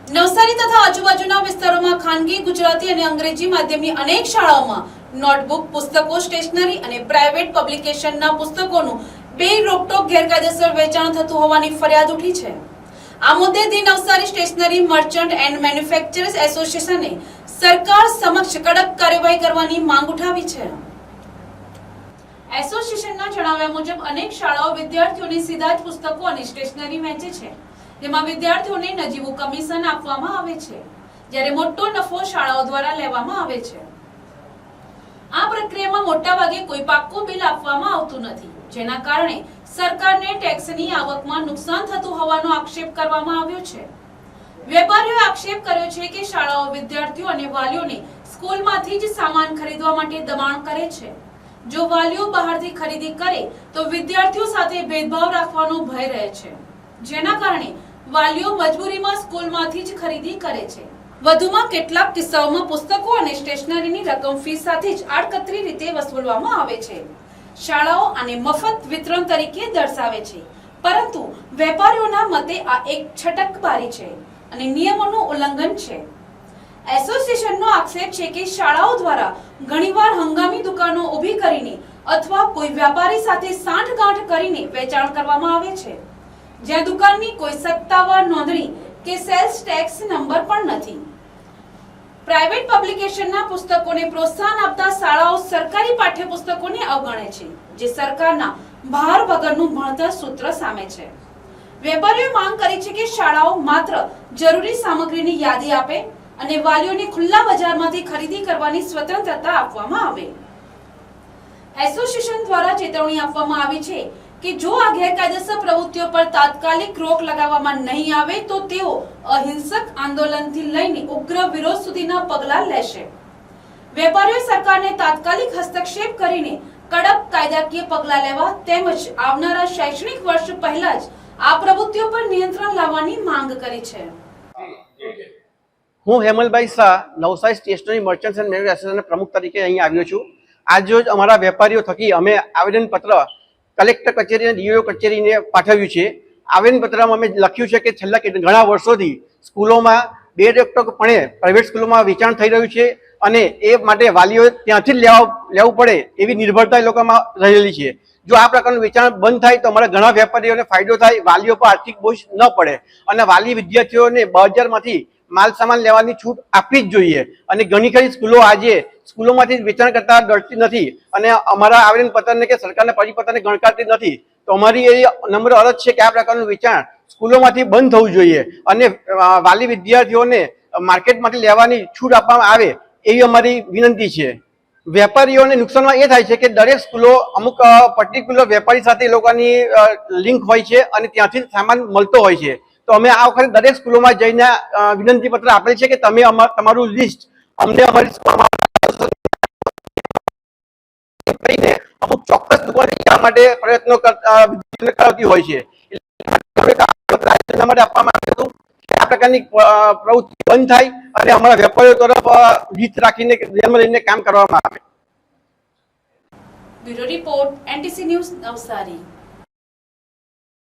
નવસારી તથા આજુબાજુના વિસ્તારોમાં ખાનગી ગુજરાતી અને અંગ્રેજી માધ્યમની અનેક શાળાઓમાં નોટબુક, પુસ્તકો, સ્ટેશનરી અને પ્રાઇવેટ પબ્લિકેશનના પુસ્તકોનું બે રોકટોક ગેરકાયદેસર વેચાણ થતું હોવાની ફરિયાદ ઉઠી છે। આ મુદ્દે the Navsari stationery merchant and manufacturers એસોસિએશને સરકાર સમક્ષ કડક કાર્યવાહી કરવાની માંગ ઉઠાવી છે। એસોસિએશનના જણાવ્યા મુજબ અનેક શાળાઓ વિદ્યાર્થીઓને સીધા જ પુસ્તકો અને સ્ટેશનરી વેચે છે, જેમાં વિદ્યાર્થીઓને નજીવું કમિશન આપવામાં આવે છે, જ્યારે મોટો નફો શાળાઓ દ્વારા લેવામાં આવે છે। આ પ્રક્રિયામાં મોટાભાગે કોઈ પાક્કું બિલ આપવામાં આવતું નથી, જેના કારણે સરકારને ટેક્સની આવકમાં નુકસાન થતું હોવાનો આક્ષેપ કરવામાં આવ્યો છે। વેપારીઓએ આક્ષેપ કર્યો છે કે શાળાઓ વિદ્યાર્થીઓ અને વાલીઓને સ્કૂલમાંથી જ સામાન ખરીદવા માટે દબાણ કરે છે। જો વાલીઓ બહારથી ખરીદી કરે તો વિદ્યાર્થીઓ સાથે ભેદભાવ રાખવાનો ભય રહે છે, જેના કારણે વાલીઓ મજબૂરીમાં સ્કૂલમાંથી જ ખરીદી કરે છે। વધુમાં કેટલાક કિસ્સાઓમાં પુસ્તકો અને સ્ટેશનરીની રકમ ફી સાથે જ આડકતરી રીતે વસૂલવામાં આવે છે। શાળાઓ આને મફત વિતરણ તરીકે દર્શાવે છે, પરંતુ વેપારીઓના મતે આ એક છટકબારી છે અને નિયમોનું ઉલ્લંઘન છે। એસોસિએશનનો આક્ષેપ છે કે શાળાઓ દ્વારા ઘણીવાર હંગામી દુકાનો ઊભી કરીને અથવા કોઈ વ્યાપારી સાથે સાંઠગાંઠ કરીને વેચાણ કરવામાં આવે છે, જ્યાં દુકાનની કોઈ સત્તાવાર નોંધણી કે સેલ્સ ટેક્સ નંબર પણ નથી। પ્રાઇવેટ પબ્લિકેશનના પુસ્તકોને પ્રોત્સાહન આપતા શાળાઓ સરકારી પાઠ્યપુસ્તકોને અવગણે છે, જે સરકારના ભાર વગરનું ભણતર સૂત્ર સામે છે। વેપારીઓએ માંગ કરી છે કે શાળાઓ માત્ર જરૂરી સામગ્રીની યાદી આપે અને વાલીઓને ખુલ્લા બજારમાંથી ખરીદી કરવાની સ્વતંત્રતા આપવામાં આવે। એસોસિએશન દ્વારા ચેતવણી આપવામાં આવી છે કે જો આ ગેરકાયદેસર પ્રવૃત્તિઓ પર તાત્કાલિક રોક લગાવવામાં નહીં આવે તો તેઓ અહિંસક આંદોલનથી લઈને ઉગ્ર વિરોધ સુધીના પગલાં લેશે। વેપારીઓએ સરકારને તાત્કાલિક હસ્તક્ષેપ કરીને કડક કાયદાકીય પગલાં લેવા તેમજ આવનારા શૈક્ષણિક વર્ષ પહેલા જ આ પ્રવૃત્તિઓ પર નિયંત્રણ લાવવાની માંગ કરી છે। હું હેમલભાઈ Shah Navsari stationery merchants and manufacturers એસોસિએશનના પ્રમુખ તરીકે અહીં આવ્યો છું। આજરોજ અમારા વેપારીઓ થકી અમે આવેદનપત્ર કલેક્ટર કચેરી અને ડીઈઓ કચેરીને પાઠવ્યું છે। આવેદનપત્રમાં અમે લખ્યું છે કે છેલ્લા ઘણા વર્ષોથી સ્કૂલોમાં બે રોકટોકપણે પ્રાઇવેટ સ્કૂલોમાં વેચાણ થઈ રહ્યું છે અને એ માટે વાલીઓ ત્યાંથી જ લેવું પડે એવી નિર્ભરતા એ લોકોમાં રહેલી છે। જો આ પ્રકારનું વેચાણ બંધ થાય તો અમારા ઘણા વેપારીઓને ફાયદો થાય, વાલીઓ પર આર્થિક બોજ ન પડે અને વાલી વિદ્યાર્થીઓને બજારમાંથી માલ સામાન લેવાની છૂટ આપવી જ જોઈએ। અને ઘણી ખરી સ્કૂલો આજે સ્કૂલોમાંથી વેચાણ કરતા ડરતી નથી અને અમારા આવેદનપત્રને કે સરકારના પરિપત્રને ગણકારતી નથી। તો અમારી એ નમ્ર અરજ છે કે આ પ્રકારનું વેચાણ સ્કૂલોમાંથી બંધ થવું જોઈએ અને વાલી વિદ્યાર્થીઓને માર્કેટમાંથી લેવાની છૂટ આપવામાં આવે એવી અમારી વિનંતી છે। વેપારીઓને નુકસાનમાં એ થાય છે કે દરેક સ્કૂલો અમુક પર્ટિક્યુલર વેપારી સાથે એ લોકોની લિંક હોય છે અને ત્યાંથી સામાન મળતો હોય છે। તો અમે આ વખતે દરેક સ્કૂલોમાં જઈને વિનંતી પત્ર આપેલ છે કે તમે તમારું લિસ્ટ અમને અમારી અમુક ચોક્કસ દુકાન માટે પ્રયત્નો કરતી હોય છે। માટે આપવામાં આવ્યું હતું કે આ પ્રકારની પ્રવૃત્તિ બંધ થાય અને અમારા વેપારીઓ તરફ હિત રાખીને ધ્યાનમાં લઈને કામ કરવામાં આવે। Bureau report, NTC news, Navsari.